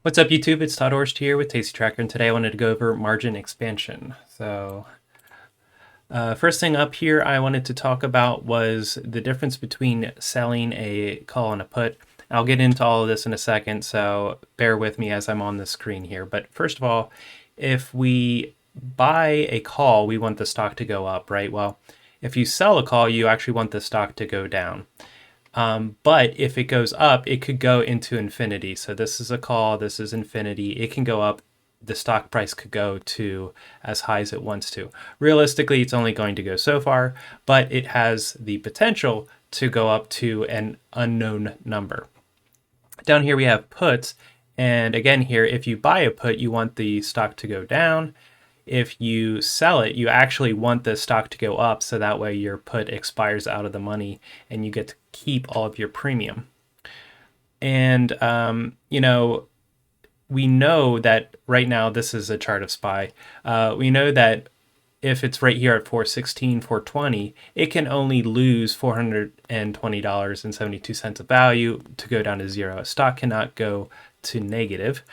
What's up, YouTube? It's Tastyworks here with Tasty Tracker, and today I wanted to go over margin expansion. First thing up here I wanted to talk about was the difference between selling a call and a put. I'll get into all of this in a second, so bear with me as I'm on the screen here. But first of all, if we buy a call, we want the stock to go up, right? Well, if you sell a call, you actually want the stock to go down. But if it goes up, it could go into infinity. So this is a call, this is infinity. It can go up. The stock price could go to as high as it wants to. Realistically, it's only going to go so far, but it has the potential to go up to an unknown number. Down here we have puts. And again here, if you buy a put, you want the stock to go down. If you sell it, you actually want the stock to go up, so that way your put expires out of the money and you get to keep all of your premium. And, we know that right now, this is a chart of SPY. We know that if it's right here at 416, 420, it can only lose $420.72 of value to go down to zero. A stock cannot go to negative.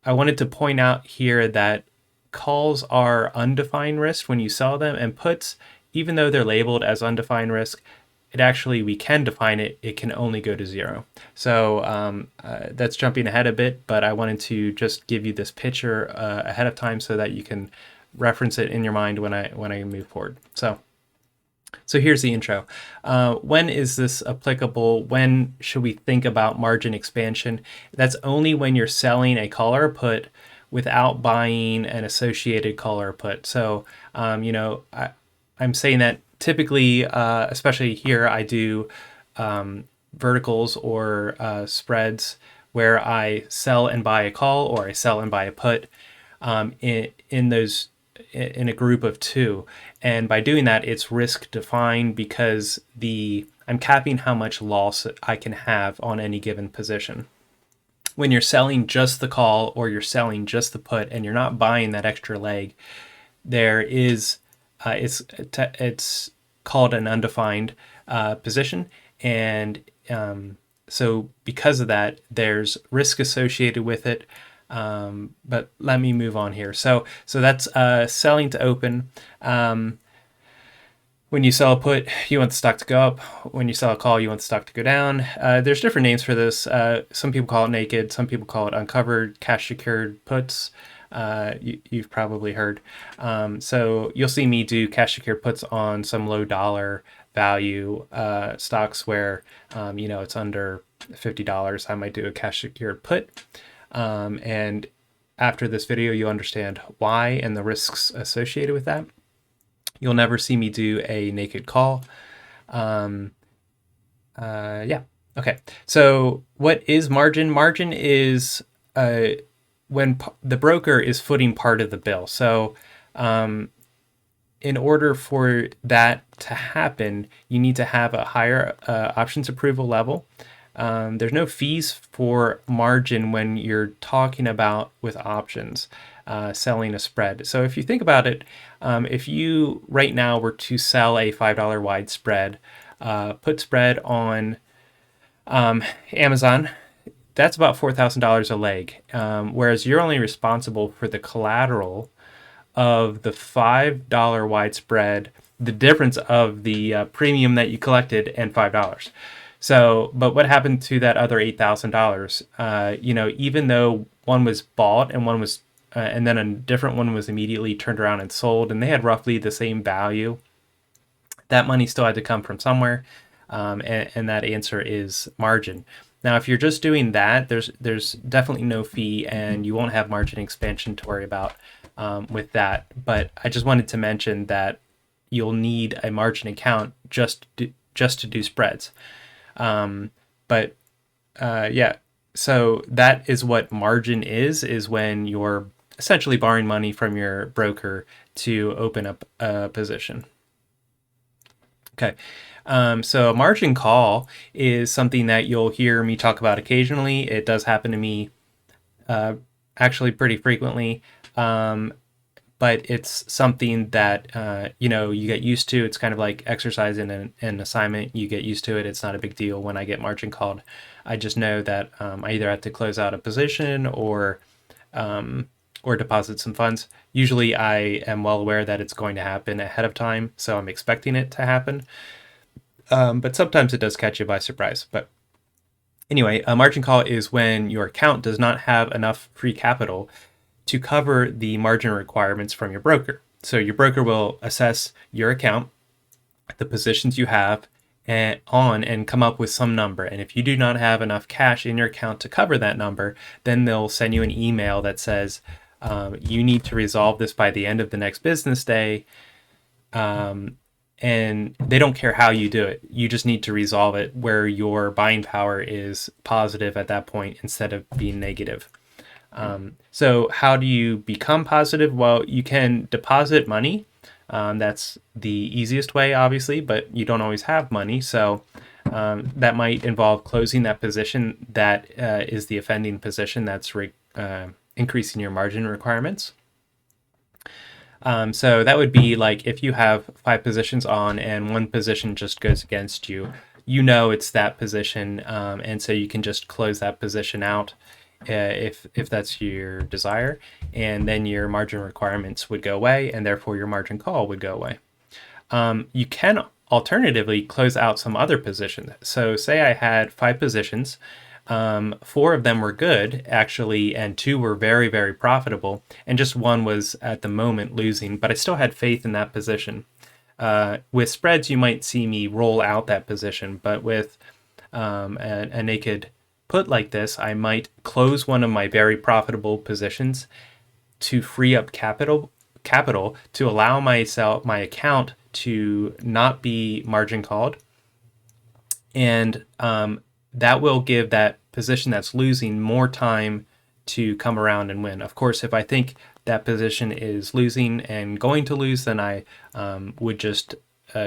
I wanted to point out here that calls are undefined risk when you sell them, and puts, even though they're labeled as undefined risk, we can define it. It can only go to zero. So that's jumping ahead a bit, but I wanted to just give you this picture ahead of time so that you can reference it in your mind when I move forward. So here's the intro. When is this applicable? When should we think about margin expansion? That's only when you're selling a call or a put without buying an associated call or put. So, I'm saying that typically, especially here, I do verticals or spreads where I sell and buy a call or I sell and buy a put in a group of two. And by doing that, it's risk defined because I'm capping how much loss I can have on any given position. When you're selling just the call or you're selling just the put and you're not buying that extra leg, there is it's called an undefined position, and so because of that, there's risk associated with it. But let me move on here. So that's selling to open. When you sell a put, you want the stock to go up. When you sell a call, you want the stock to go down. There's different names for this. Some people call it naked. Some people call it uncovered, cash secured puts. You've probably heard. So you'll see me do cash secured puts on some low dollar value stocks where it's under $50. I might do a cash secured put. And after this video, you'll understand why and the risks associated with that. You'll never see me do a naked call. Yeah. Okay. So what is margin? Margin is when the broker is footing part of the bill. So in order for that to happen, you need to have a higher options approval level. There's no fees for margin when you're talking about with options, selling a spread. So if you think about it, if you right now were to sell a $5 wide spread, put spread on Amazon, that's about $4,000 a leg, whereas you're only responsible for the collateral of the $5 wide spread, the difference of the premium that you collected and $5. So, but what happened to that other $8,000? Even though one was bought and one was, and then a different one was immediately turned around and sold, and they had roughly the same value, that money still had to come from somewhere, and that answer is margin. Now, if you're just doing that, there's definitely no fee, and you won't have margin expansion to worry about with that. But I just wanted to mention that you'll need a margin account just to do spreads. Yeah, so that is what margin is when you're essentially borrowing money from your broker to open up a position. Okay, so a margin call is something that you'll hear me talk about occasionally. It does happen to me actually pretty frequently. But it's something that you get used to. It's kind of like exercising an assignment. You get used to it. It's not a big deal when I get margin called. I just know that I either have to close out a position or deposit some funds. Usually I am well aware that it's going to happen ahead of time, so I'm expecting it to happen. But sometimes it does catch you by surprise. But anyway, a margin call is when your account does not have enough free capital to cover the margin requirements from your broker. So your broker will assess your account, the positions you have and come up with some number. And if you do not have enough cash in your account to cover that number, then they'll send you an email that says you need to resolve this by the end of the next business day. And they don't care how you do it. You just need to resolve it where your buying power is positive at that point instead of being negative. So how do you become positive? Well, you can deposit money. That's the easiest way, obviously, but you don't always have money. So that might involve closing that position that is the offending position that's increasing your margin requirements. So that would be like if you have 5 positions on and one position just goes against you, you know it's that position, and so you can just close that position out if that's your desire, and then your margin requirements would go away, and therefore your margin call would go away. You can alternatively close out some other positions. So say I had 5 positions. 4 of them were good, actually, and 2 were very, very profitable, and just 1 was at the moment losing, but I still had faith in that position. With spreads, you might see me roll out that position, but with a naked put like this, I might close one of my very profitable positions to free up capital to allow my account to not be margin called, and that will give that position that's losing more time to come around and win. Of course, if I think that position is losing and going to lose, then I would just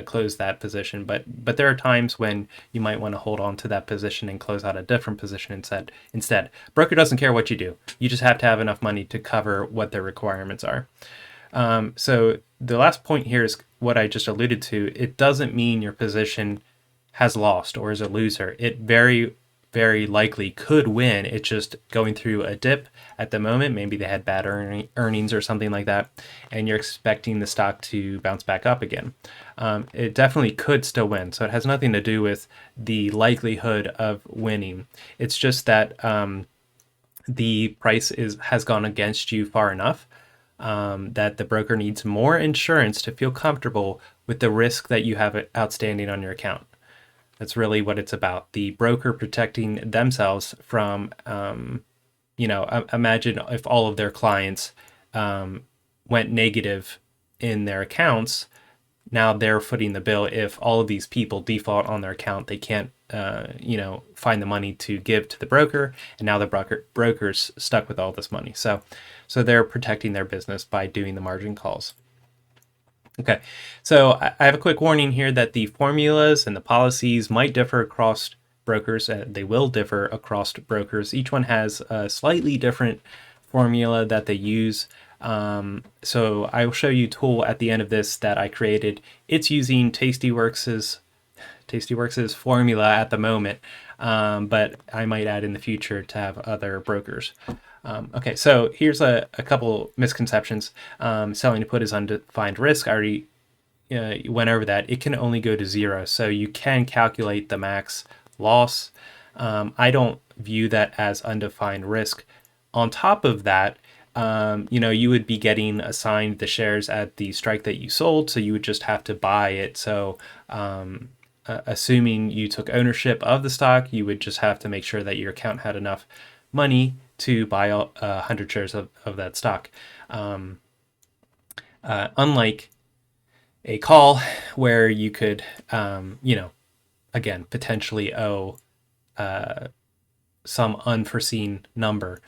close that position. But there are times when you might want to hold on to that position and close out a different position instead. Broker doesn't care what you do. You just have to have enough money to cover what their requirements are. So the last point here is what I just alluded to. It doesn't mean your position has lost or is a loser. It very, very likely could win. It's just going through a dip at the moment. Maybe they had bad earnings or something like that, and you're expecting the stock to bounce back up again. It definitely could still win. So it has nothing to do with the likelihood of winning. It's just that the price has gone against you far enough that the broker needs more insurance to feel comfortable with the risk that you have outstanding on your account. That's really what it's about. The broker protecting themselves from, imagine if all of their clients went negative in their accounts. Now they're footing the bill. If all of these people default on their account, they can't, find the money to give to the broker, and now the broker's stuck with all this money. So they're protecting their business by doing the margin calls. Okay, so I have a quick warning here that the formulas and the policies might differ across brokers. They will differ across brokers. Each one has a slightly different formula that they use. So I will show you a tool at the end of this that I created. It's using Tastyworks' formula at the moment, but I might add in the future to have other brokers. Okay, so here's a couple misconceptions. Selling a put is undefined risk. I already went over that. It can only go to 0, so you can calculate the max loss. I don't view that as undefined risk. On top of that, you would be getting assigned the shares at the strike that you sold, so you would just have to buy it. So assuming you took ownership of the stock, you would just have to make sure that your account had enough money to buy 100 shares of that stock. Unlike a call where you could, again, potentially owe some unforeseen number.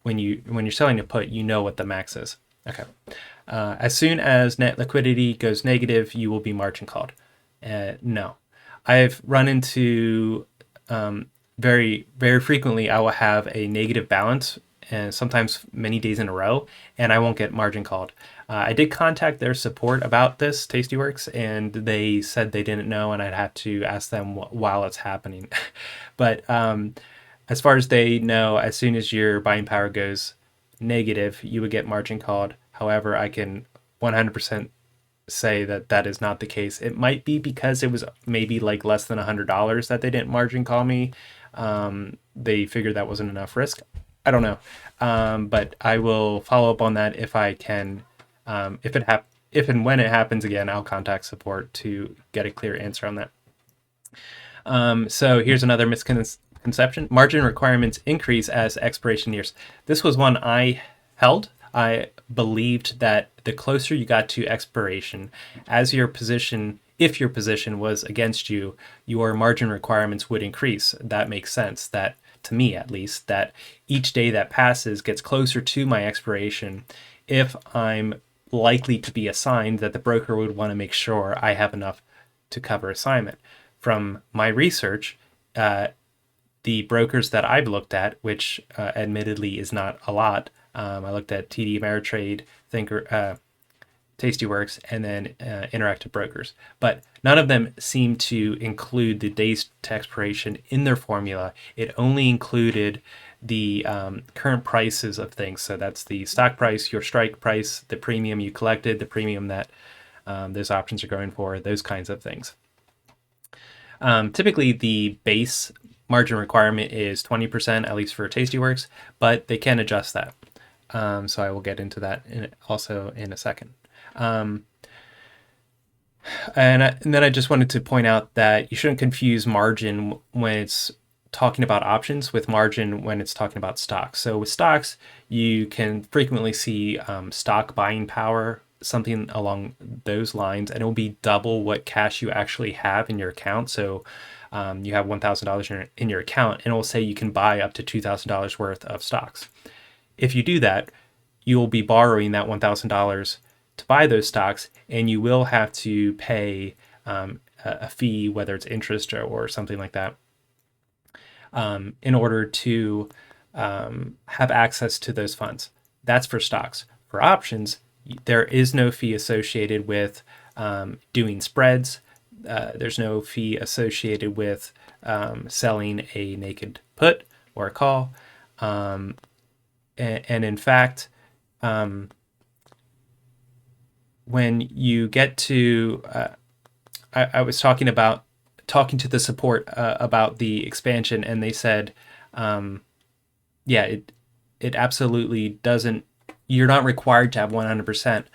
When you're selling a put, you know what the max is. Okay. As soon as net liquidity goes negative, you will be margin called. No. I've run into very, very frequently, I will have a negative balance and sometimes many days in a row, and I won't get margin called. I did contact their support about this, Tastyworks, and they said they didn't know, and I'd have to ask them while it's happening. But as far as they know, as soon as your buying power goes negative, you would get margin called. However, I can 100% say that that is not the case. It might be because it was maybe like less than $100 that they didn't margin call me. They figured that wasn't enough risk. I don't know, but I will follow up on that if I can. If and when it happens again, I'll contact support to get a clear answer on that. So here's another misconception: margin requirements increase as expiration nears. This was one I held. I believed that the closer you got to expiration, as your position, if your position was against you, your margin requirements would increase. That makes sense. That, to me at least, that each day that passes gets closer to my expiration. If I'm likely to be assigned, that the broker would want to make sure I have enough to cover assignment. From my research, the brokers that I've looked at, which admittedly is not a lot, I looked at TD Ameritrade, Tastyworks, and then Interactive Brokers. But none of them seem to include the days to expiration in their formula. It only included the current prices of things. So that's the stock price, your strike price, the premium you collected, the premium that those options are going for, those kinds of things. Typically, the base margin requirement is 20%, at least for Tastyworks, but they can adjust that. So I will get into that also in a second. And then I just wanted to point out that you shouldn't confuse margin when it's talking about options with margin when it's talking about stocks. So with stocks, you can frequently see stock buying power, something along those lines, and it will be double what cash you actually have in your account. So you have $1,000 in your account, and it will say you can buy up to $2,000 worth of stocks. If you do that, you will be borrowing that $1,000 to buy those stocks, and you will have to pay a fee, whether it's interest or something like that, in order to have access to those funds. That's for stocks. For options, there is no fee associated with doing spreads. There's no fee associated with selling a naked put or a call. And in fact, when you get to, I was talking to the support about the expansion, and they said, it absolutely doesn't. You're not required to have 100%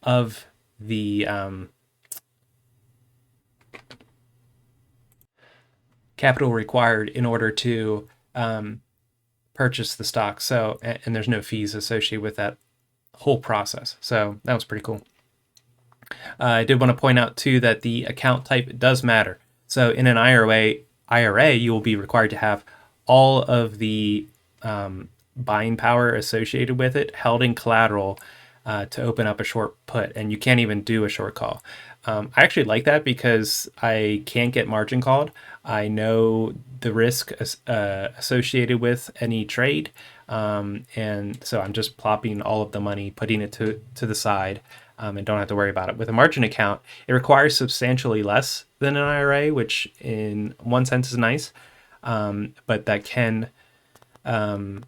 of the capital required in order to purchase the stock. So, and there's no fees associated with that whole process. So that was pretty cool. I did want to point out too that the account type does matter. So in an IRA, you will be required to have all of the buying power associated with it held in collateral to open up a short put, and you can't even do a short call. I actually like that because I can't get margin called. I know the risk associated with any trade, and so I'm just plopping all of the money, putting it to the side, and don't have to worry about it. With a margin account, it requires substantially less than an IRA, which in one sense is nice, but that can come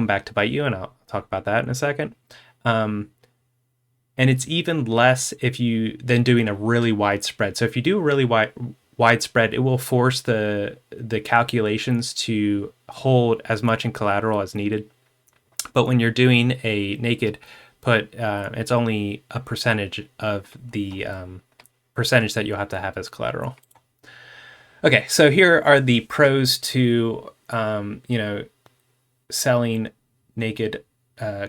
back to bite you, and I'll talk about that in a second. And it's even less than doing a really wide spread. So if you do a really wide spread, it will force the calculations to hold as much in collateral as needed. But when you're doing a naked put, it's only a percentage of the percentage that you'll have to have as collateral. Okay, so here are the pros to selling naked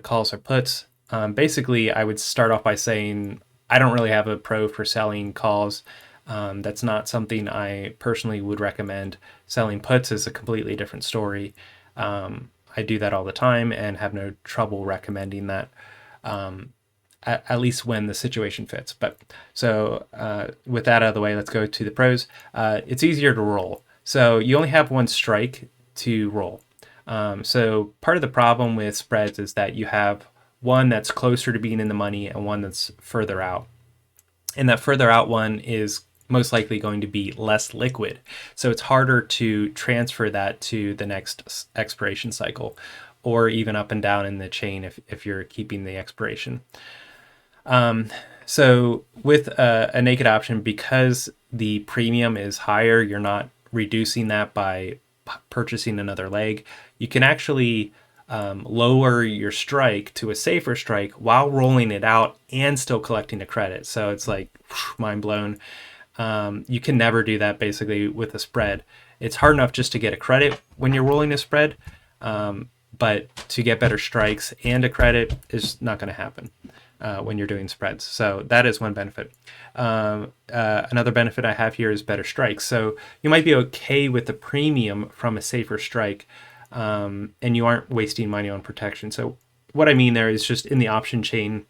calls or puts. Basically, I would start off by saying I don't really have a pro for selling calls. That's not something I personally would recommend. Selling puts is a completely different story. I do that all the time and have no trouble recommending that, at least when the situation fits. But so with that out of the way, let's go to the pros. It's easier to roll. So you only have one strike to roll. So part of the problem with spreads is that you have one that's closer to being in the money and one that's further out. And that further out one is most likely going to be less liquid. So it's harder to transfer that to the next expiration cycle, or even up and down in the chain if you're keeping the expiration. So with a naked option, because the premium is higher, you're not reducing that by purchasing another leg. You can actually lower your strike to a safer strike while rolling it out and still collecting the credit. So it's like mind blown. You can never do that basically with a spread. It's hard enough just to get a credit when you're rolling a spread, but to get better strikes and a credit is not going to happen when you're doing spreads. So that is one benefit. Another benefit I have here is better strikes. So you might be okay with the premium from a safer strike, and you aren't wasting money on protection. So what I mean there is just in the option chain,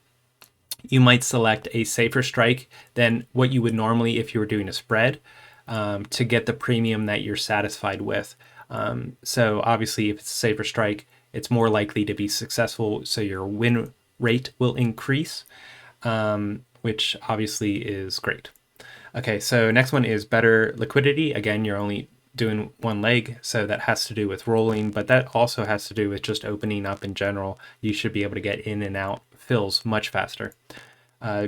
you might select a safer strike than what you would normally if you were doing a spread, to get the premium that you're satisfied with. So obviously, if it's a safer strike, it's more likely to be successful, so your win rate will increase, which obviously is great. Okay, so next one is better liquidity. Again, you're only doing one leg, so that has to do with rolling, but that also has to do with just opening up in general. You should be able to get in and out fills much faster.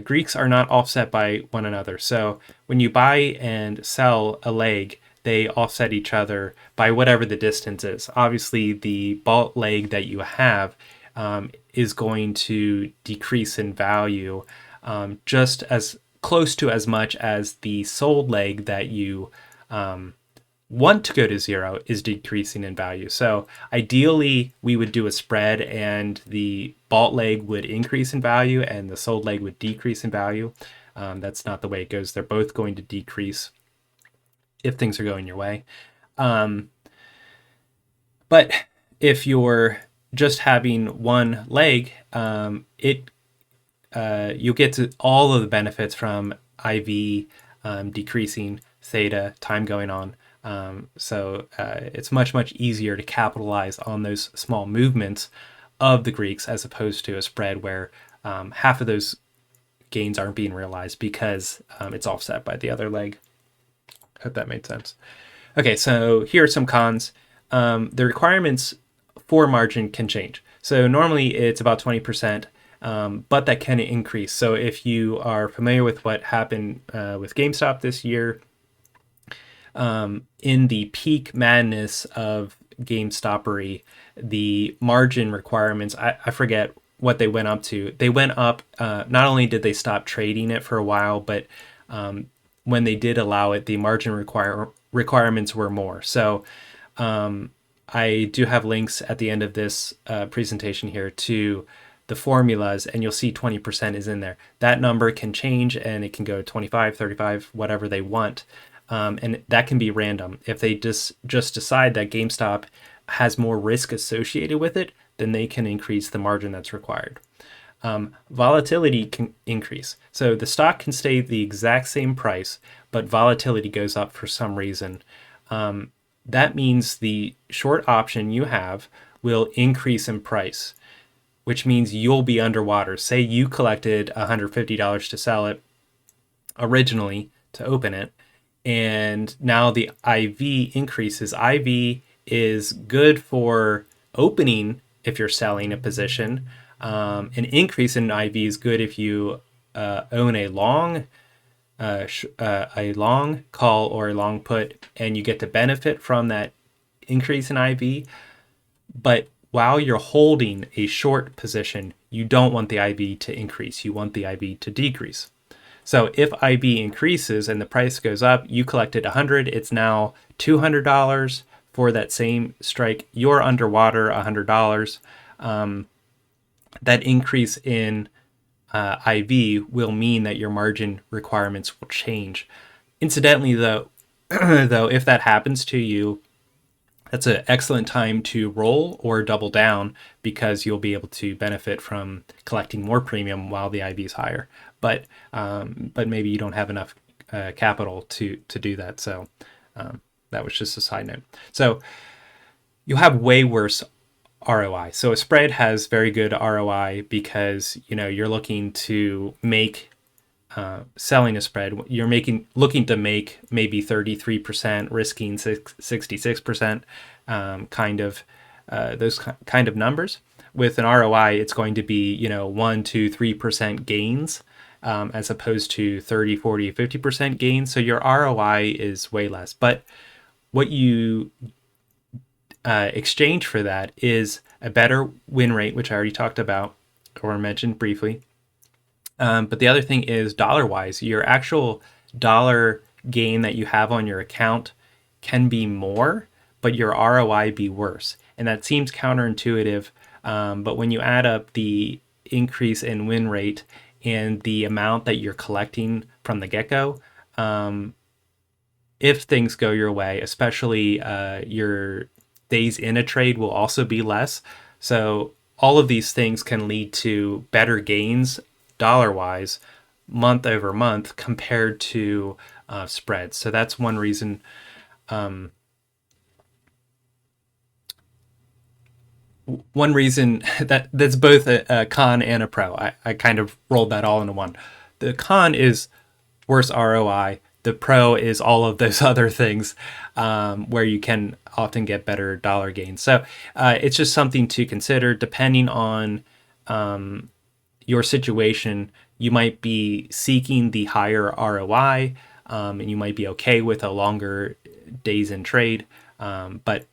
Greeks are not offset by one another. So when you buy and sell a leg, they offset each other by whatever the distance is. Obviously, the bought leg that you have is going to decrease in value just as close to as much as the sold leg that you want to go to zero is decreasing in value. So ideally, we would do a spread and the bought leg would increase in value and the sold leg would decrease in value. That's not the way it goes. They're both going to decrease if things are going your way. But if you're just having one leg, you'll get to all of the benefits from IV decreasing, theta, time going on. So it's much easier to capitalize on those small movements of the Greeks as opposed to a spread where half of those gains aren't being realized because it's offset by the other leg. Hope that made sense. Okay, so here are some cons. The requirements for margin can change. So normally it's about 20%, but that can increase. So if you are familiar with what happened with GameStop this year, in the peak madness of GameStoppery, the margin requirements, I forget what they went up to. They went up, not only did they stop trading it for a while, but when they did allow it, the margin requirements were more. So I do have links at the end of this presentation here to the formulas, and you'll see 20% is in there. That number can change, and it can go 25, 35, whatever they want. And that can be random. If they just decide that GameStop has more risk associated with it, then they can increase the margin that's required. Volatility can increase. So the stock can stay the exact same price, but volatility goes up for some reason. That means the short option you have will increase in price, which means you'll be underwater. Say you collected $150 to sell it originally to open it, and now the IV increases. IV is good for opening if you're selling a position. An increase in IV is good if you own a long call or a long put, and you get to benefit from that increase in IV. But while you're holding a short position, you don't want the IV to increase. You want the IV to decrease. So if IV increases and the price goes up, you collected $100, it's now $200 for that same strike. You're underwater $100. That increase in IV will mean that your margin requirements will change. Incidentally, though, if that happens to you, that's an excellent time to roll or double down because you'll be able to benefit from collecting more premium while the IV is higher. But maybe you don't have enough capital to do that. So that was just a side note. So you'll have way worse ROI. So a spread has very good ROI because you're looking to make selling a spread. You're looking to make maybe 33%, risking 66%, kind of those kind of numbers. With an ROI, it's going to be 1, 2, 3% gains. As opposed to 30, 40, 50% gains. So your ROI is way less. But what you exchange for that is a better win rate, which I already talked about or mentioned briefly. But the other thing is dollar-wise, your actual dollar gain that you have on your account can be more, but your ROI be worse. And that seems counterintuitive, but when you add up the increase in win rate and the amount that you're collecting from the get-go, if things go your way, especially your days in a trade will also be less. So all of these things can lead to better gains dollar-wise month over month compared to spreads. So that's one reason. One reason that's both a con and a pro. I kind of rolled that all into one. The con is worse ROI. The pro is all of those other things where you can often get better dollar gains. So it's just something to consider depending on your situation. You might be seeking the higher ROI and you might be okay with a longer days in trade, but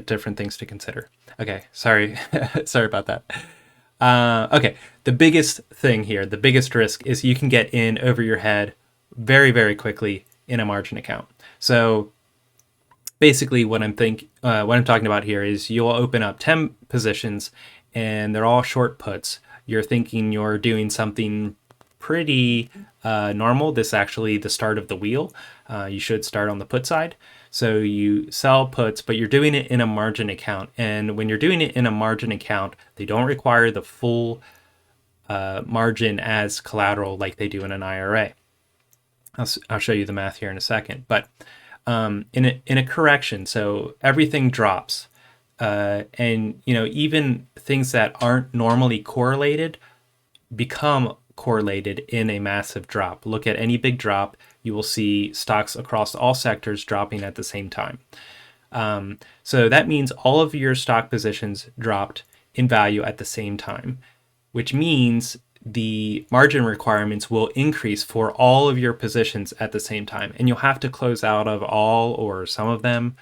different things to consider. Okay, sorry. Sorry about that. Okay, the biggest thing here, the biggest risk is you can get in over your head very, very quickly in a margin account. So basically what I'm talking about here is you'll open up 10 positions and they're all short puts. You're thinking you're doing something pretty normal. This is actually the start of the wheel. You should start on the put side. So you sell puts, but you're doing it in a margin account. And when you're doing it in a margin account, they don't require the full margin as collateral like they do in an IRA. I'll show you the math here in a second. But in a correction, so everything drops. And even things that aren't normally correlated become correlated in a massive drop. Look at any big drop, you will see stocks across all sectors dropping at the same time. So that means all of your stock positions dropped in value at the same time, which means the margin requirements will increase for all of your positions at the same time. And you'll have to close out of all or some of them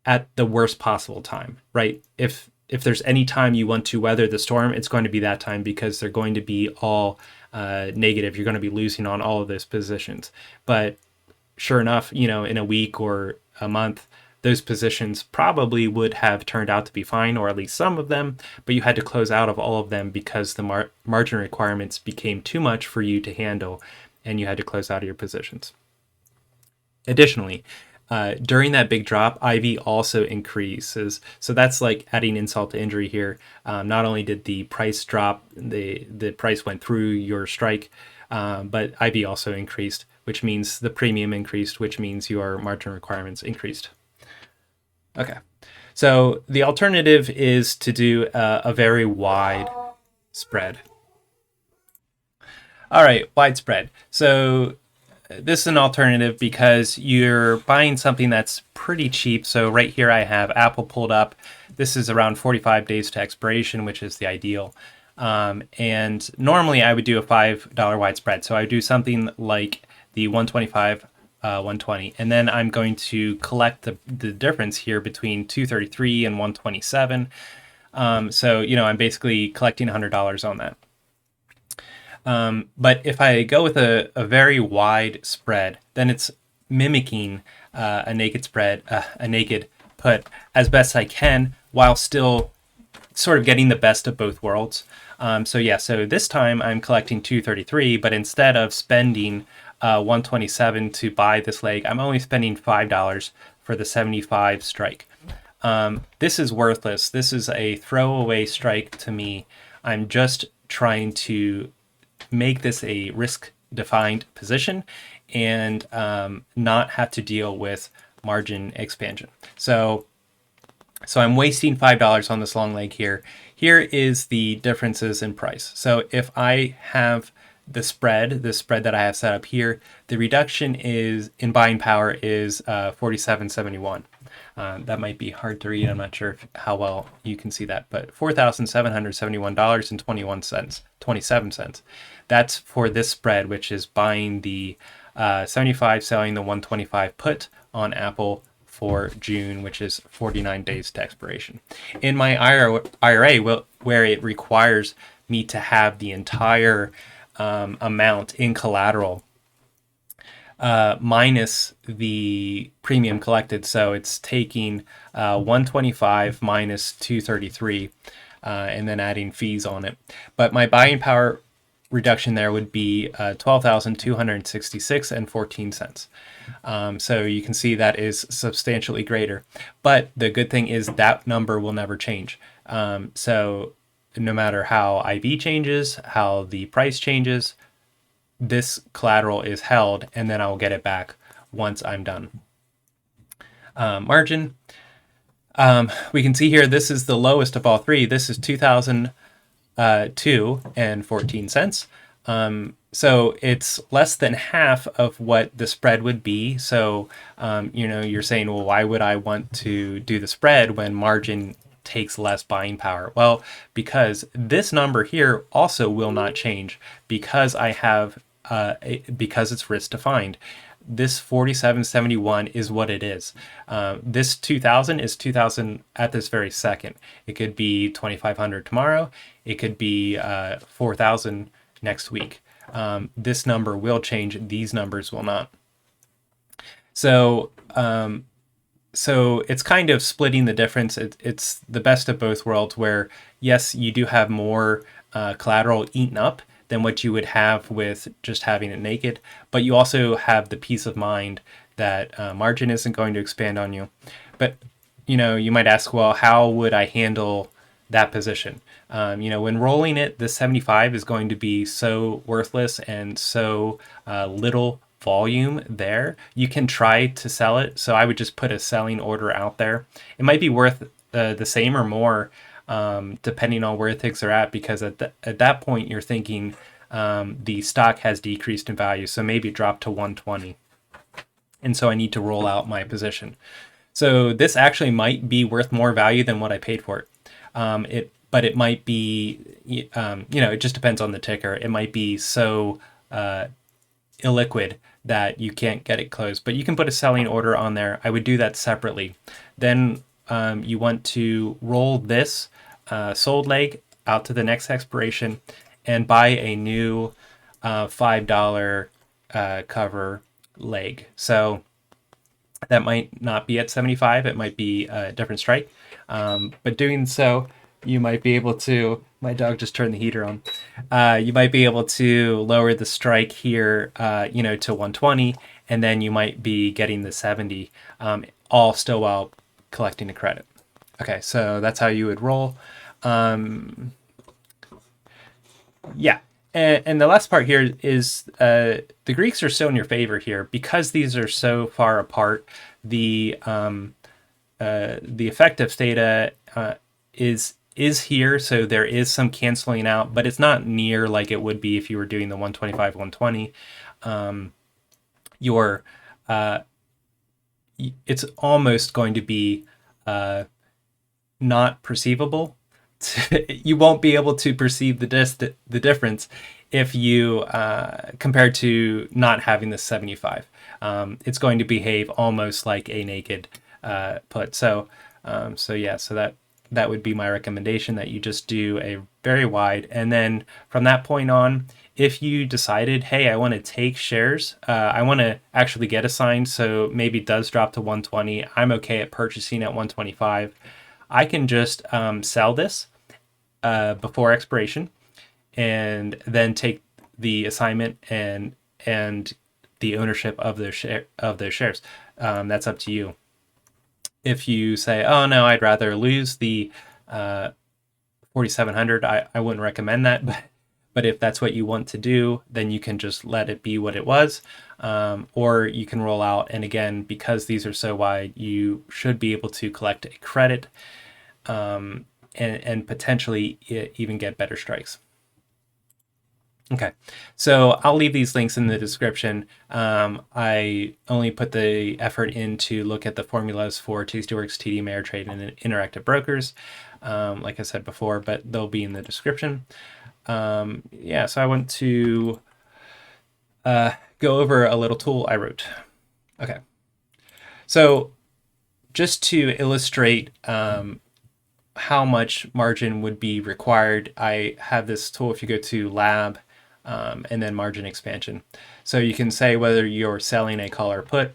at the worst possible time, right? If there's any time you want to weather the storm, it's going to be that time because they're going to be all negative. You're going to be losing on all of those positions. But sure enough, in a week or a month, those positions probably would have turned out to be fine, or at least some of them, but you had to close out of all of them because the margin requirements became too much for you to handle, and you had to close out of your positions. Additionally, during that big drop, IV also increases. So that's like adding insult to injury here. Not only did the price drop, the price went through your strike, but IV also increased, which means the premium increased, which means your margin requirements increased. Okay, so the alternative is to do a very wide spread. All right, wide spread. So this is an alternative because you're buying something that's pretty cheap. So right here I have Apple pulled up. This is around 45 days to expiration, which is the ideal. And normally I would do a $5 wide spread. So I would do something like the 125, 120, and then I'm going to collect the difference here between 233 and 127. So I'm basically collecting $100 on that. But if I go with a very wide spread, then it's mimicking a naked spread, a naked put as best I can, while still sort of getting the best of both worlds. So this time I'm collecting 233, but instead of spending 127 to buy this leg, I'm only spending $5 for the 75 strike. This is worthless. This is a throwaway strike to me. I'm just trying to make this a risk-defined position and not have to deal with margin expansion. So So I'm wasting $5 on this long leg here. Here is the differences in price. So if I have the spread that I have set up here, the reduction is in buying power is 47.71. That might be hard to read. I'm not sure how well you can see that, but $4,771.27. That's for this spread, which is buying the 75, selling the 125 put on Apple for June, which is 49 days to expiration. In my IRA, where it requires me to have the entire amount in collateral minus the premium collected, so it's taking 125 minus 233 and then adding fees on it. But my buying power reduction there would be 12,266 and 14 cents. So you can see that is substantially greater. But the good thing is that number will never change. So no matter how IV changes, how the price changes, this collateral is held, and then I'll get it back once I'm done. Margin. We can see here this is the lowest of all three. This is 2002 and 14 cents. So it's less than half of what the spread would be. So, you're saying, well, why would I want to do the spread when margin takes less buying power? Well, because this number here also will not change because I have, because it's risk defined. This 47.71 is what it is. This 2000 is 2000 at this very second. It could be 2500 tomorrow. It could be 4000 next week. This number will change. These numbers will not. So it's kind of splitting the difference. It's the best of both worlds where, yes, you do have more collateral eaten up than what you would have with just having it naked, but you also have the peace of mind that margin isn't going to expand on you. But, you might ask, well, how would I handle that position? When rolling it, the 75 is going to be so worthless and so little volume there. You can try to sell it. So I would just put a selling order out there. It might be worth the same or more depending on where things are at, because at that point you're thinking the stock has decreased in value. So maybe it dropped to 120. And so I need to roll out my position. So this actually might be worth more value than what I paid for it. But it might be, it just depends on the ticker. It might be so illiquid that you can't get it closed, but you can put a selling order on there. I would do that separately. Then you want to roll this sold leg out to the next expiration and buy a new $5 cover leg. So that might not be at 75. It might be a different strike. But doing so, you might be able to, my dog just turned the heater on. You might be able to lower the strike here, to 120, and then you might be getting the 70, all still while collecting the credit. Okay, so that's how you would roll. Yeah. And the last part here is the Greeks are so in your favor here because these are so far apart. The effective theta is here, so there is some canceling out, but it's not near like it would be if you were doing the 125, 120. It's almost going to be not perceivable. You won't be able to perceive the difference if you compared to not having the 75. It's going to behave almost like a naked put. So that would be my recommendation, that you just do a very wide, and then from that point on, if you decided, hey, I want to take shares, I want to actually get assigned, so maybe it does drop to 120. I'm okay at purchasing at 125. I can just sell this before expiration, and then take the assignment and the ownership of those shares. That's up to you. If you say, oh no, I'd rather lose the 4,700, I wouldn't recommend that. But if that's what you want to do, then you can just let it be what it was, or you can roll out. And again, because these are so wide, you should be able to collect a credit, and potentially even get better strikes. Okay, so I'll leave these links in the description. I only put the effort in to look at the formulas for Tastyworks, TD Ameritrade, and Interactive Brokers, like I said before, but they'll be in the description. Yeah, so I want to go over a little tool I wrote. Okay, so just to illustrate how much margin would be required, I have this tool. If you go to Lab, and then margin expansion. So you can say whether you're selling a call or put,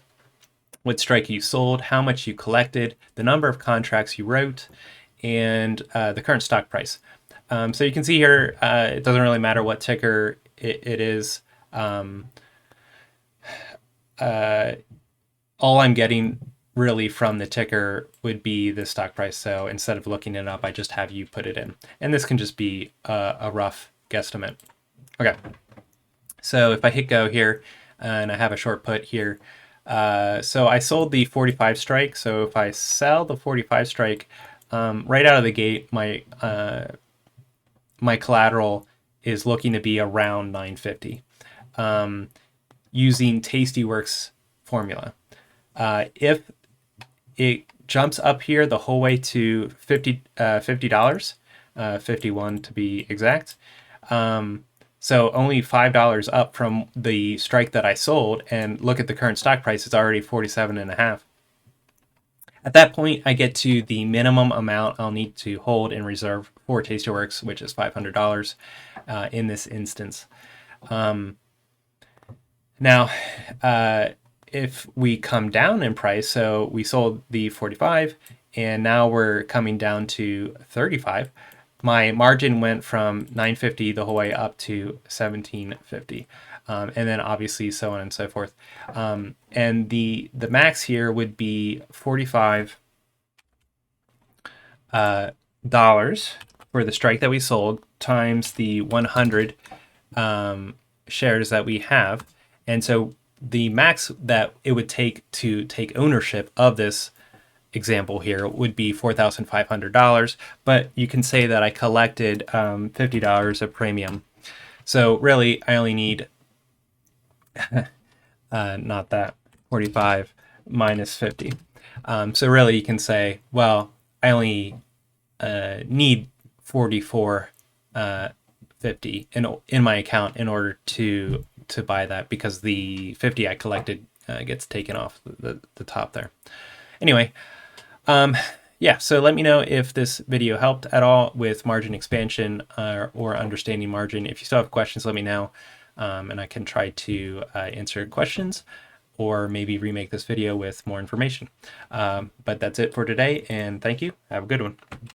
what strike you sold, how much you collected, the number of contracts you wrote, and the current stock price. So you can see here, it doesn't really matter what ticker it is. All I'm getting really from the ticker would be the stock price. So instead of looking it up, I just have you put it in. And this can just be a rough guesstimate. Okay, so if I hit go here, and I have a short put here, so I sold the 45 strike. So if I sell the 45 strike, right out of the gate, my collateral is looking to be around 950, using Tastyworks formula. If it jumps up here the whole way to $50, 51 to be exact. So only $5 up from the strike that I sold, and look at the current stock price, it's already 47.5. At that point, I get to the minimum amount I'll need to hold in reserve for Tastyworks, which is $500 in this instance. Now, if we come down in price, so we sold the 45 and now we're coming down to 35, my margin went from 950 the whole way up to 1750, and then obviously so on and so forth. And the max here would be $45 dollars for the strike that we sold times the 100 shares that we have, and so the max that it would take to take ownership of this example here would be $4,500, but you can say that I collected $50 of premium. So really, I only need, not that, 45 minus 50. So really, you can say, well, I only need 44.50 in my account in order to buy that, because the 50 I collected gets taken off the top there. Anyway, yeah, so let me know if this video helped at all with margin expansion or understanding margin. If you still have questions, let me know, and I can try to answer questions or maybe remake this video with more information. But that's it for today, and thank you. Have a good one.